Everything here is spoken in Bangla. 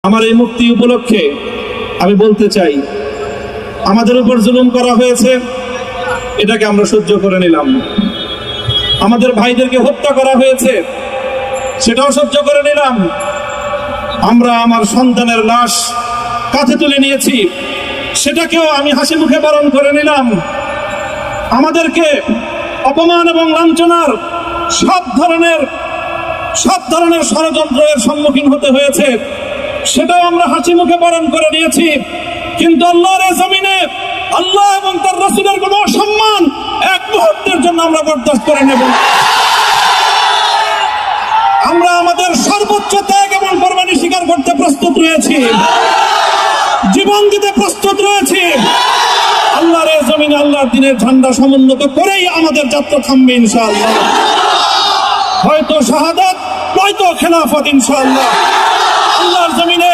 আমার এই মুক্তি উপলক্ষে আমি বলতে চাই, আমাদের উপর জুলুম করা হয়েছে, এটাকে আমরা সহ্য করে নিলাম। আমাদের ভাইদেরকে হত্যা করা হয়েছে, সেটাও সহ্য করে নিলাম। আমরা আমার সন্তানের লাশ কাঁধে তুলে নিয়েছি, সেটাকেও আমি হাসি মুখে বরণ করে নিলাম। আমাদেরকে অপমান এবং লাঞ্ছনার সব ধরনের ষড়যন্ত্রের সম্মুখীন হতে হয়েছে, সেটাও আমরা হাসি মুখে বরণ করে নিয়েছি। কিন্তু আল্লাহর জমিনে আল্লাহ এবং তার রাসূলের কোনো সম্মান এক মুহূর্তের জন্য আমরা বরদাস্ত করে নেব না। আমরা আমাদের সর্বোচ্চ ত্যাগ এবং কোরবানি স্বীকার করতে প্রস্তুত রয়েছি, জীবন দিতে প্রস্তুত রয়েছি। আল্লাহর জমিনে আল্লাহর দ্বীনের ঝান্ডা সমুন্নত করেই আমাদের যাত্রা থামবে ইনশাআল্লাহ। হয়তো শাহাদাত, নয়তো খেলাফত ইনশাআল্লাহ। আল্লাহর জমিনে